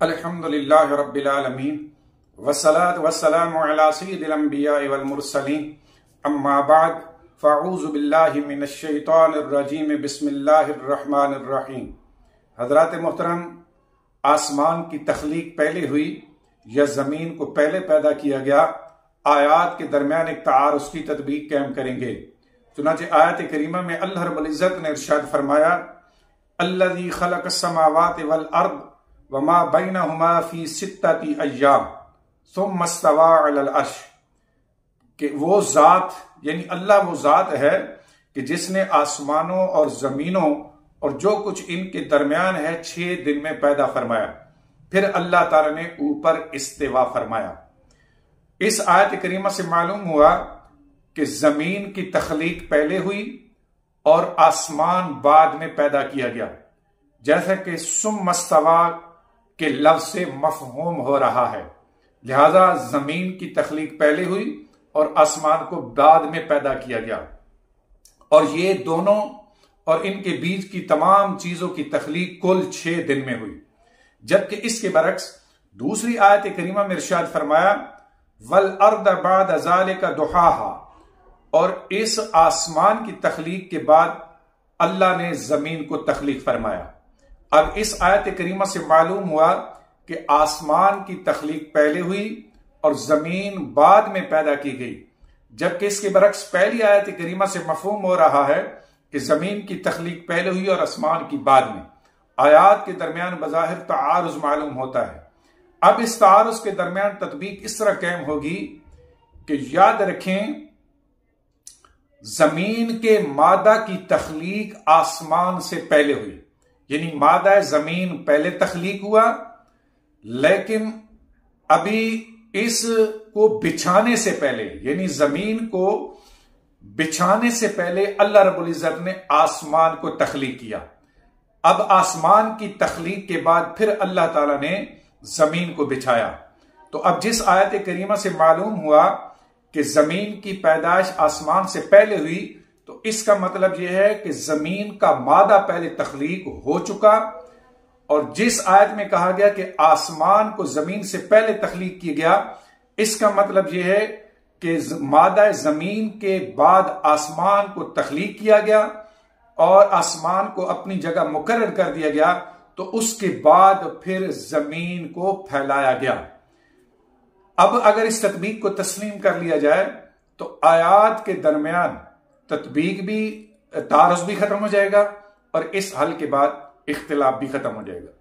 الحمدللہ رب العالمین والصلاة والسلام علی سید الانبیاء والمرسلین اما بعد فاعوذ باللہ من الشیطان الرجیم بسم اللہ الرحمن الرحیم۔ حضرات محترم، آسمان کی تخلیق پہلے ہوئی یا زمین کو پہلے پیدا کیا گیا؟ آیات کے درمیان ایک تعارض کی تطبیق قائم کریں گے۔ چنانچہ آیت کریمہ میں اللہ رب العزت نے ارشاد فرمایا الذی خلق السماوات والارض وما بینہما فی ستۃ ایام ثم استوی علی العرش، کہ وہ ذات یعنی اللہ وہ ذات ہے کہ جس نے آسمانوں اور زمینوں اور جو کچھ ان کے درمیان ہے 6 دن میں پیدا فرمایا، پھر اللہ تعالی نے اوپر استوا فرمایا۔ اس آیت کریمہ سے معلوم ہوا کہ زمین کی تخلیق پہلے ہوئی اور آسمان بعد میں پیدا کیا گیا، جیسا کہ ثم استوی کے لفظ سے مفہوم ہو رہا ہے۔ لہذا زمین کی تخلیق پہلے ہوئی اور آسمان کو بعد میں پیدا کیا گیا، اور یہ دونوں اور ان کے بیچ کی تمام چیزوں کی تخلیق کل 6 دن میں ہوئی۔ جبکہ اس کے برعکس دوسری آیت کریمہ میں ارشاد فرمایا وَالْأَرْضَ بَعْدَ ذَلِكَ دُحَاهَا، اور اس آسمان کی تخلیق کے بعد اللہ نے زمین کو تخلیق فرمایا۔ اب اس آیت کریمہ سے معلوم ہوا کہ آسمان کی تخلیق پہلے ہوئی اور زمین بعد میں پیدا کی گئی، جبکہ اس کے برعکس پہلی آیت کریمہ سے مفہوم ہو رہا ہے کہ زمین کی تخلیق پہلے ہوئی اور آسمان کی بعد میں۔ آیات کے درمیان بظاہر تعارض معلوم ہوتا ہے۔ اب اس تعارض کے درمیان تطبیق اس طرح قائم ہوگی کہ یاد رکھیں زمین کے مادہ کی تخلیق آسمان سے پہلے ہوئی، یعنی مادہ زمین پہلے تخلیق ہوا، لیکن ابھی اس کو بچھانے سے پہلے یعنی زمین کو بچھانے سے پہلے اللہ رب العزت نے آسمان کو تخلیق کیا۔ اب آسمان کی تخلیق کے بعد پھر اللہ تعالی نے زمین کو بچھایا۔ تو اب جس آیت کریمہ سے معلوم ہوا کہ زمین کی پیدائش آسمان سے پہلے ہوئی، تو اس کا مطلب یہ ہے کہ زمین کا مادہ پہلے تخلیق ہو چکا، اور جس آیت میں کہا گیا کہ آسمان کو زمین سے پہلے تخلیق کیا گیا، اس کا مطلب یہ ہے کہ مادہ زمین کے بعد آسمان کو تخلیق کیا گیا اور آسمان کو اپنی جگہ مقرر کر دیا گیا، تو اس کے بعد پھر زمین کو پھیلایا گیا۔ اب اگر اس تطبیق کو تسلیم کر لیا جائے تو آیات کے درمیان تطبیق بھی تعارض بھی ختم ہو جائے گا، اور اس حل کے بعد اختلاف بھی ختم ہو جائے گا۔